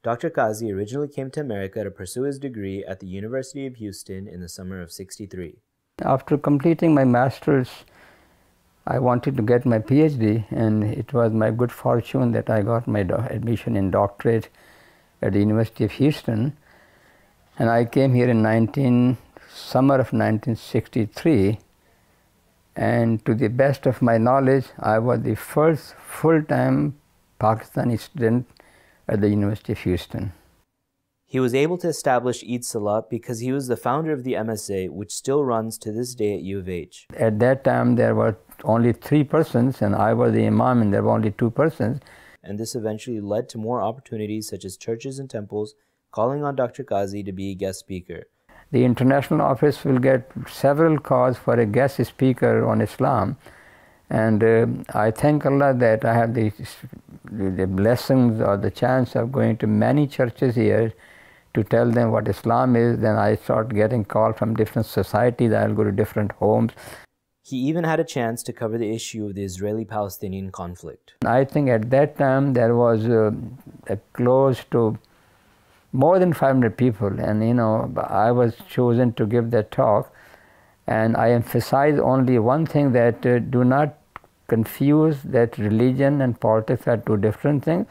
Dr. Kazi originally came to America to pursue his degree at the University of Houston in the summer of '63. After completing my master's, I wanted to get my PhD, and it was my good fortune that I got my admission in doctorate at the University of Houston. And I came here in summer of 1963, and to the best of my knowledge, I was the first full-time Pakistani student at the University of Houston. He was able to establish Eid Salah because he was the founder of the MSA, which still runs to this day at U of H. At that time, there were only 3 persons, and I was the imam, and there were only 2 persons. And this eventually led to more opportunities such as churches and temples calling on Dr. Kazi to be a guest speaker. The international office will get several calls for a guest speaker on Islam, and I thank Allah that I have the blessings or the chance of going to many churches here to tell them what Islam is. Then I start getting calls from different societies. I'll go to different homes. He even had a chance to cover the issue of the Israeli-Palestinian conflict. I think at that time there was close to more than 500 people, and I was chosen to give that talk, and I emphasize only one thing, that do not confuse that religion and politics are 2 different things.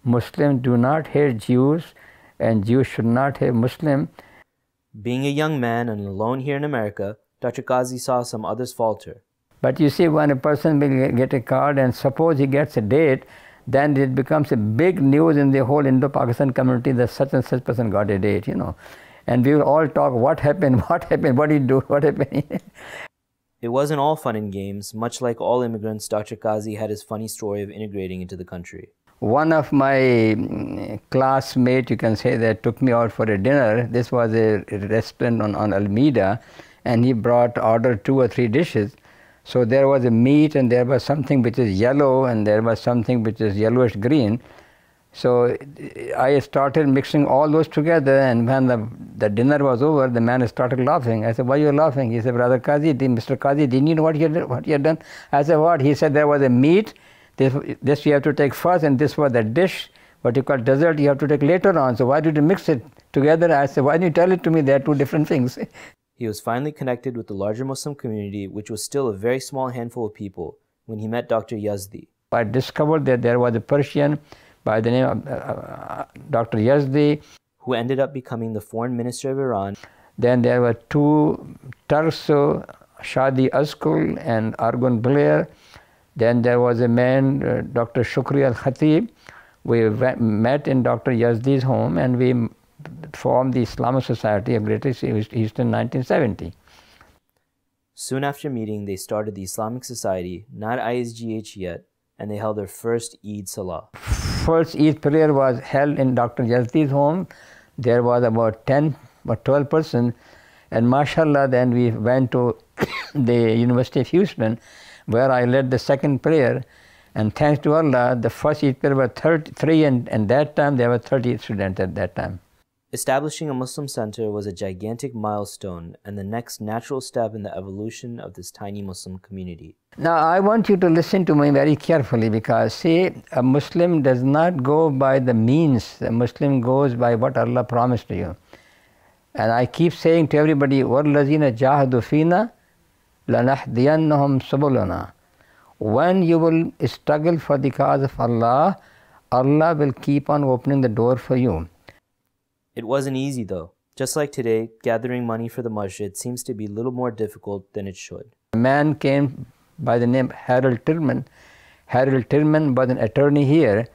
Muslims do not hate Jews, and Jews should not hate Muslims. Being a young man and alone here in America, Dr. Kazi saw some others falter. But you see, when a person will get a card and suppose he gets a date, then it becomes a big news in the whole Indo-Pakistan community that such and such person got a date, And we will all talk, what happened, what did he do, what happened? It wasn't all fun and games. Much like all immigrants, Dr. Kazi had his funny story of integrating into the country. One of my classmates, you can say, that took me out for a dinner. This was a restaurant on Alameda, and he ordered 2 or 3 dishes. So there was a meat, and there was something which is yellow, and there was something which is yellowish green. So I started mixing all those together, and when the dinner was over, the man started laughing. I said, "Why are you laughing?" He said, "Brother Kazi, Mr. Kazi, didn't you know what you had done?" I said, "What?" He said, "There was a meat, this you have to take first, and this was the dish, what you call dessert, you have to take later on. So why did you mix it together?" I said, "Why didn't you tell it to me? They are 2 different things." He was finally connected with the larger Muslim community, which was still a very small handful of people, when he met Dr. Yazdi. I discovered that there was a Persian by the name of Dr. Yazdi, who ended up becoming the foreign minister of Iran. Then there were 2 Turks, Shadi Azkul and Argun Blair. Then there was a man, Dr. Shukri al-Khatib. We met in Dr. Yazdi's home, and we formed the Islamic Society of Greater Houston in 1970. Soon after meeting, they started the Islamic Society, not ISGH yet, and they held their first Eid Salah. First Eid prayer was held in Dr. Yazdi's home. There was about 10 or 12 persons, and mashallah, then we went to the University of Houston, where I led the second prayer, and thanks to Allah, the first Eid prayer was 33, and that time there were 30 students at that time. Establishing a Muslim center was a gigantic milestone and the next natural step in the evolution of this tiny Muslim community. Now I want you to listen to me very carefully, because see, a Muslim does not go by the means. A Muslim goes by what Allah promised to you. And I keep saying to everybody, وَالَّذِينَ جَاهَدُوا فِينَا لَنَهْدِيَنَّهُمْ سُبُلَنَا. When you will struggle for the cause of Allah, Allah will keep on opening the door for you. It wasn't easy though. Just like today, gathering money for the masjid seems to be a little more difficult than it should. A man came by the name Harold Tillman. Harold Tillman was an attorney here,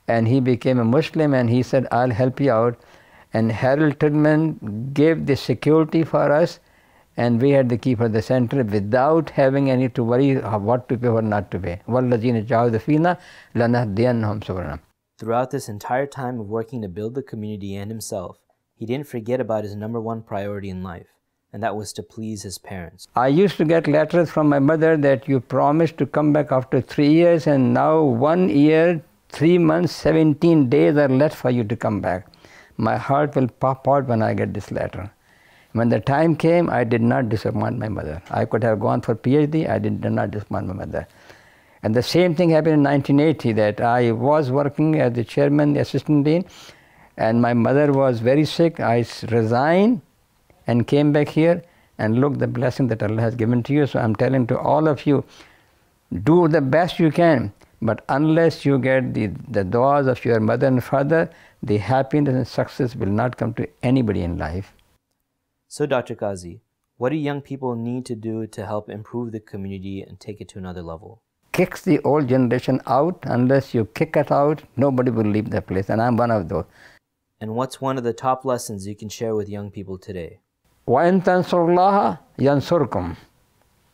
and he became a Muslim, and he said, "I'll help you out." And Harold Tillman gave the security for us, and we had the key for the center without having any to worry what to pay or not to pay. وَالَّذِينَ جَاهَدُوا فِينَا لَنَهْدِيَنَّهُمْ سُبُلَنَا. Throughout this entire time of working to build the community and himself, he didn't forget about his #1 priority in life, and that was to please his parents. I used to get letters from my mother that you promised to come back after 3 years, and now 1 year, 3 months, 17 days are left for you to come back. My heart will pop out when I get this letter. When the time came, I did not disappoint my mother. I could have gone for PhD, I did not disappoint my mother. And the same thing happened in 1980, that I was working as the chairman, the assistant dean, And my mother was very sick. I resigned and came back here, and look the blessing that Allah has given to you. So I'm telling to all of you, do the best you can, but unless you get the du'as of your mother and father, the happiness and success will not come to anybody in life. So Dr. Kazi, what do young people need to do to help improve the community and take it to another level? Kicks the old generation out. Unless you kick it out, nobody will leave the place, and I'm one of those. And what's one of the top lessons you can share with young people today? وَإِن تَنْصُرُوا اللَّهَ يَنْصُرْكُمْ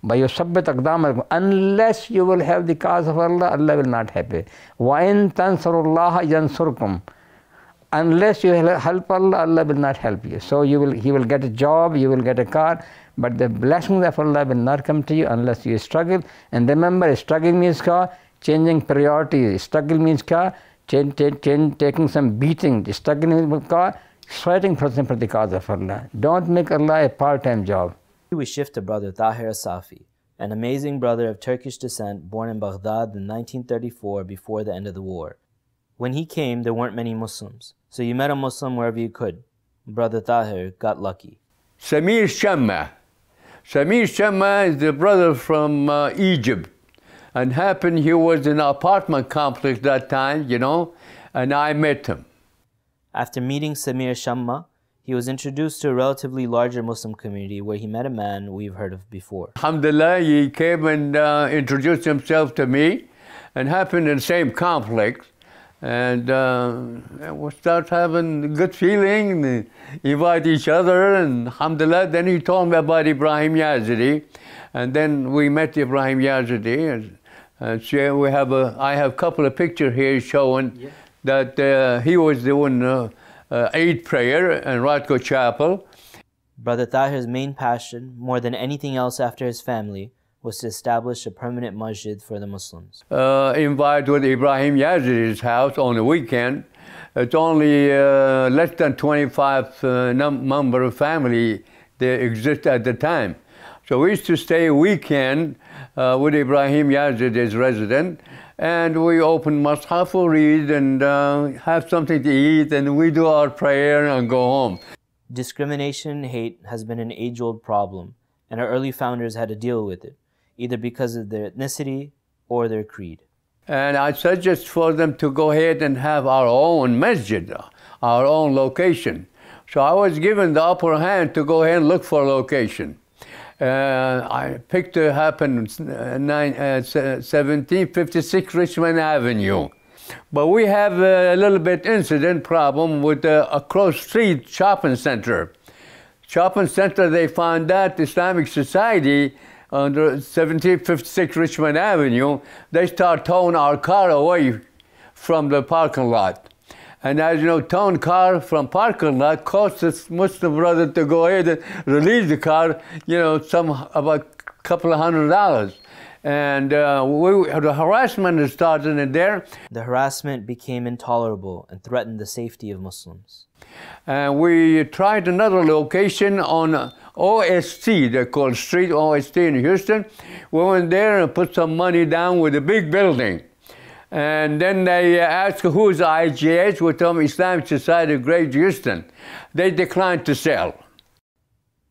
وَيُثَبِّتْ أَقْدَامَكُمْ. Unless you will have the cause of Allah, Allah will not help you. وَإِن تَنْصُرُوا اللَّهَ يَنْصُرْكُمْ. Unless you help Allah, Allah will not help you. So He will get a job, you will get a car, but the blessings of Allah will not come to you unless you struggle. And remember, struggling means changing priorities. Struggle means taking some beating. Struggling means sweating for the cause of Allah. Don't make Allah a part-time job. We shift to Brother Tahir Safi, an amazing brother of Turkish descent born in Baghdad in 1934 before the end of the war. When he came, there weren't many Muslims, so you met a Muslim wherever you could. Brother Tahir got lucky. Samir Shamma. Samir Shamma is the brother from Egypt, and happened he was in an apartment complex that time, you know, and I met him. After meeting Samir Shamma, he was introduced to a relatively larger Muslim community where he met a man we've heard of before. Alhamdulillah, he came and introduced himself to me, and happened in the same complex. And we start having a good feeling, invite each other, and alhamdulillah, then he told me about Ibrahim Yazidi, and then we met Ibrahim Yazidi, and so I have a couple of pictures here showing that he was the one Eid prayer in Ratko Chapel. Brother Tahir's main passion, more than anything else after his family, was to establish a permanent masjid for the Muslims. Invite with Ibrahim Yazidi's house on the weekend. It's only less than 25 number of family that exist at the time. So we used to stay a weekend with Ibrahim Yazidi's resident, and we open Mushaf, read, and have something to eat, and we do our prayer and go home. Discrimination and hate has been an age-old problem, and our early founders had to deal with it, either because of their ethnicity or their creed. And I suggest for them to go ahead and have our own masjid, our own location. So I was given the upper hand to go ahead and look for a location. I picked to happen 1756 Richmond Avenue. But we have a little bit incident problem with a cross street shopping center. Shopping center, they found out Islamic Society under 1756 Richmond Avenue, they start towing our car away from the parking lot. And as you know, towing car from parking lot costs this Muslim brother to go ahead and release the car, you know, about a couple of $100. And the harassment started in there. The harassment became intolerable and threatened the safety of Muslims. And we tried another location on OST, they call Street OST in Houston. We went there and put some money down with a big building. And then they asked who's IGH, we told them Islamic Society of Great Houston. They declined to sell.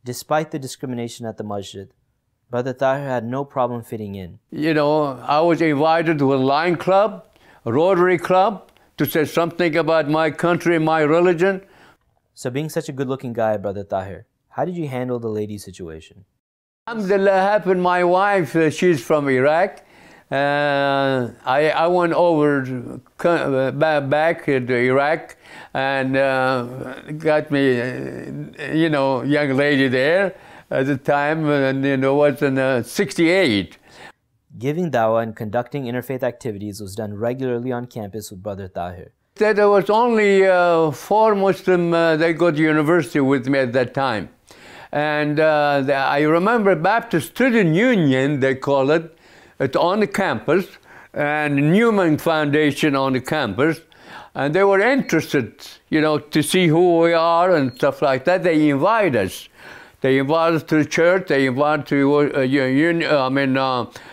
Despite the discrimination at the masjid, Brother Tahir had no problem fitting in. You know, I was invited to a Lion Club, a Rotary Club, to say something about my country, my religion. So being such a good-looking guy, Brother Tahir, how did you handle the lady situation? Alhamdulillah, happened, my wife, she's from Iraq. I went over back to Iraq and got me, you know, young lady there at the time, and you know, was in 68. Giving dawah and conducting interfaith activities was done regularly on campus with Brother Tahir. There was only 4 Muslim they go to university with me at that time. And I remember Baptist Student Union, they call it, it's on the campus, and Newman Foundation on the campus. And they were interested, you know, to see who we are and stuff like that. They invite us. They invite us to the church. They invite to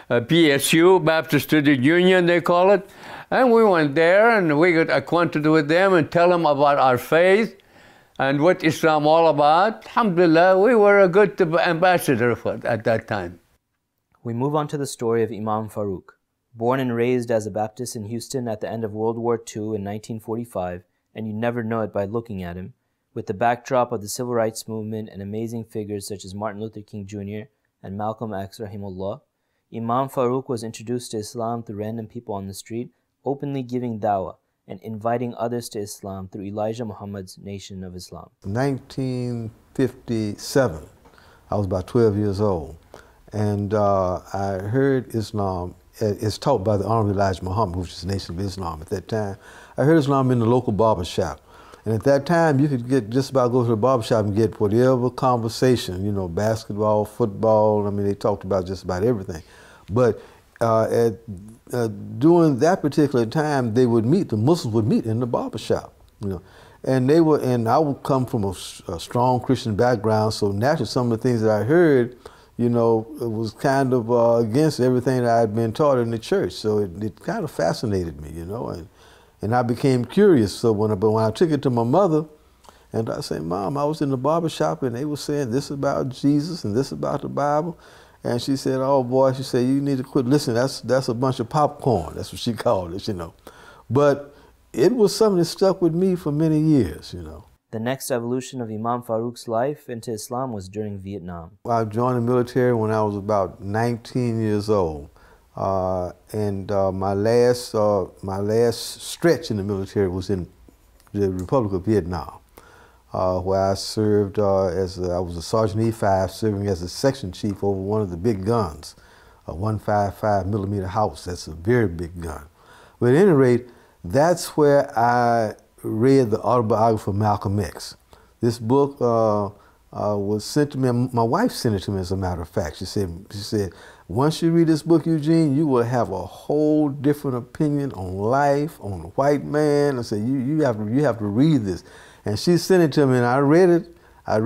PSU, Baptist Student Union, they call it. And we went there and we got acquainted with them and tell them about our faith and what Islam all about. Alhamdulillah, we were a good ambassador at that time. We move on to the story of Imam Faruk. Born and raised as a Baptist in Houston at the end of World War II in 1945, and you never know it by looking at him, with the backdrop of the civil rights movement and amazing figures such as Martin Luther King Jr. and Malcolm X rahimullah, Imam Faruk was introduced to Islam through random people on the street, openly giving dawah and inviting others to Islam through Elijah Muhammad's Nation of Islam. 1957, I was about 12 years old, and I heard Islam. It's taught by the Honorable Elijah Muhammad, which is the Nation of Islam at that time. I heard Islam in the local barber shop. And at that time, you could get just about go to the barber shop and get whatever conversation, you know, basketball, football. I mean, they talked about just about everything. But during that particular time, they would meet, the Muslims would meet in the barber shop, you know. And they were, and I would come from a strong Christian background, so naturally some of the things that I heard, you know, it was kind of against everything that I had been taught in the church. So it kind of fascinated me, you know, and I became curious. So when I took it to my mother, and I said, Mom, I was in the barber shop and they were saying this about Jesus and this about the Bible. And she said, oh boy, she said, you need to quit. Listen, that's a bunch of popcorn. That's what she called it, you know. But it was something that stuck with me for many years, you know. The next evolution of Imam Faruk's life into Islam was during Vietnam. I joined the military when I was about 19 years old. My last stretch in the military was in the Republic of Vietnam, where I served I was a Sergeant E5, serving as a section chief over one of the big guns, a 155 millimeter house. That's a very big gun. But at any rate, that's where I read the autobiography of Malcolm X. This book was sent to me. My wife sent it to me, as a matter of fact. She said, once you read this book, Eugene, you will have a whole different opinion on life, on the white man. I said, you have to read this. And she sent it to me, and I read it. I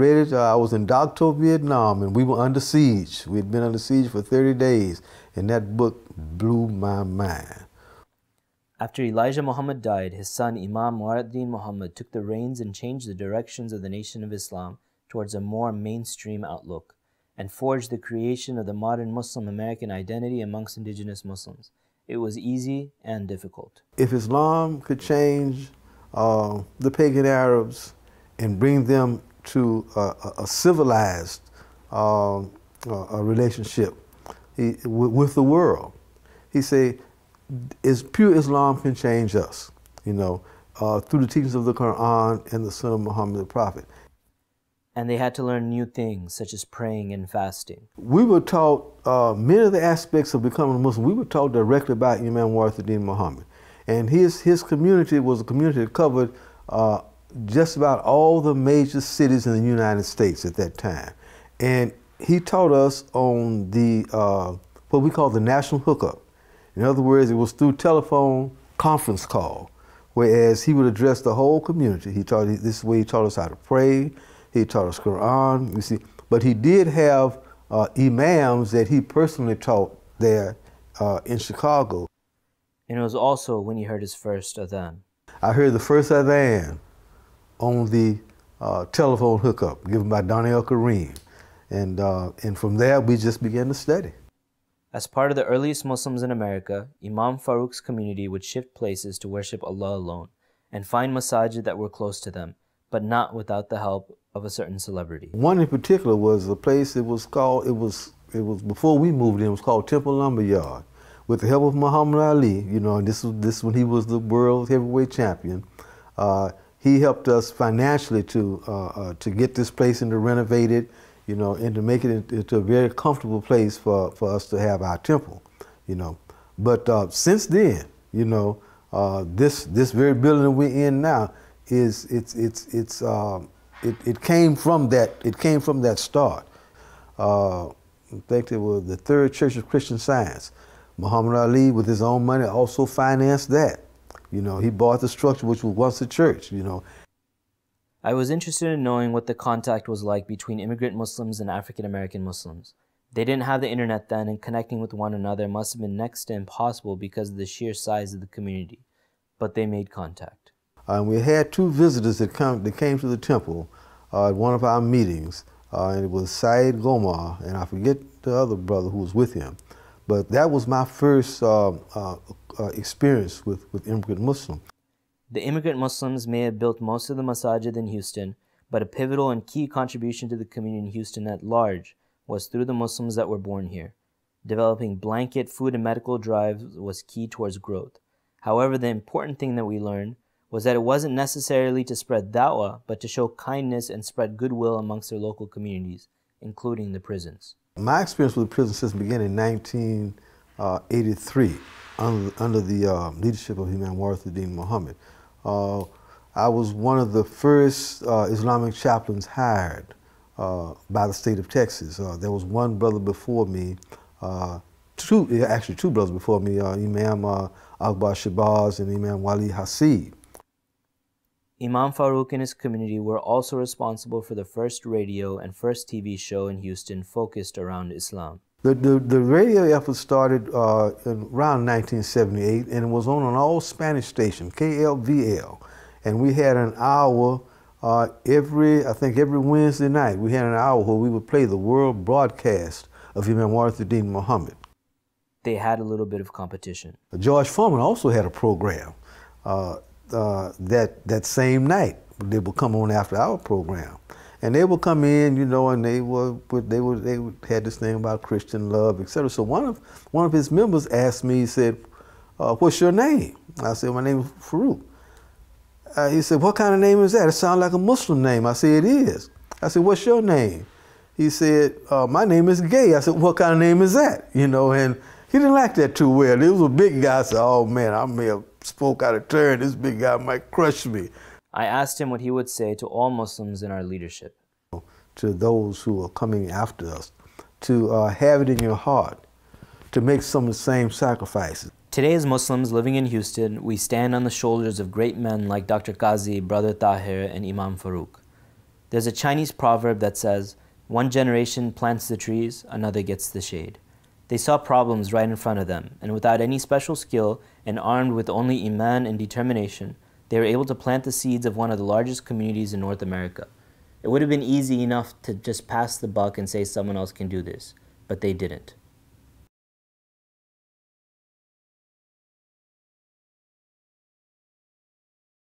was in Dak To, Vietnam, and we were under siege. We had been under siege for 30 days, and that book blew my mind. After Elijah Muhammad died, his son Imam Muhammad took the reins and changed the directions of the Nation of Islam towards a more mainstream outlook, and forged the creation of the modern Muslim American identity amongst indigenous Muslims. It was easy and difficult. If Islam could change the pagan Arabs and bring them to a civilized relationship with the world, he said, pure Islam can change us, you know, through the teachings of the Quran and the Son of Muhammad the Prophet. And they had to learn new things, such as praying and fasting. We were taught many of the aspects of becoming a Muslim. We were taught directly by Imam Muhammad. And his community was a community that covered just about all the major cities in the United States at that time. And he taught us on the what we call the national hookup. In other words, it was through telephone conference call, whereas he would address the whole community. This is where he taught us how to pray. He taught us Quran, you see. But he did have imams that he personally taught there in Chicago. And it was also when he heard his first adhan. I heard the first adhan on the telephone hookup given by Daniel Kareem. And from there, we just began to study. As part of the earliest Muslims in America, Imam Faruk's community would shift places to worship Allah alone and find masajid that were close to them, but not without the help of a certain celebrity. One in particular was a place, it was before we moved in, it was called Temple Lumberyard. With the help of Muhammad Ali, you know, and this when he was the world heavyweight champion, he helped us financially to get this place and to renovate it, you know, and to make it into a very comfortable place for us to have our temple, you know. But since then, you know, this very building that we're in now it came from that start. In fact, it was the Third Church of Christian Science. Muhammad Ali, with his own money, also financed that. You know, he bought the structure, which was once a church, you know. I was interested in knowing what the contact was like between immigrant Muslims and African American Muslims. They didn't have the internet then, and connecting with one another must have been next to impossible because of the sheer size of the community. But they made contact. We had two visitors that came to the temple at one of our meetings, and it was Saeed Gomar, and I forget the other brother who was with him. But that was my first experience with immigrant Muslims. The immigrant Muslims may have built most of the masajid in Houston, but a pivotal and key contribution to the community in Houston at large was through the Muslims that were born here. Developing blanket food and medical drives was key towards growth. However, the important thing that we learned was that it wasn't necessarily to spread da'wah, but to show kindness and spread goodwill amongst their local communities, including the prisons. My experience with the prison system began in 1983 under the leadership of Imam Warithuddin Muhammad. I was one of the first Islamic chaplains hired by the state of Texas. There was one brother before me, two brothers before me, Imam Akbar Shabazz and Imam Wali Hasib. Imam Faruk and his community were also responsible for the first radio and first TV show in Houston focused around Islam. The radio effort started around 1978, and it was on an all-Spanish station, KLVL. And we had an hour every Wednesday night. We had an hour where we would play the world broadcast of Imam Warithuddin Muhammad. They had a little bit of competition. George Foreman also had a program that same night. They would come on after our program. And they would come in, you know, and they had this thing about Christian love, etc. So one of his members asked me, he said, "What's your name?" I said, "My name is Faruk." He said, "What kind of name is that? It sounds like a Muslim name." I said, "It is." I said, "What's your name?" He said, "My name is Gay." I said, "What kind of name is that?" You know, and he didn't like that too well. He was a big guy. I said, "Oh man, I may have spoke out of turn. This big guy might crush me." I asked him what he would say to all Muslims in our leadership. To those who are coming after us, to have it in your heart, to make some of the same sacrifices. Today, as Muslims living in Houston, we stand on the shoulders of great men like Dr. Kazi, Brother Tahir, and Imam Faruk. There's a Chinese proverb that says, "One generation plants the trees, another gets the shade." They saw problems right in front of them, and without any special skill and armed with only iman and determination, they were able to plant the seeds of one of the largest communities in North America. It would have been easy enough to just pass the buck and say someone else can do this, but they didn't.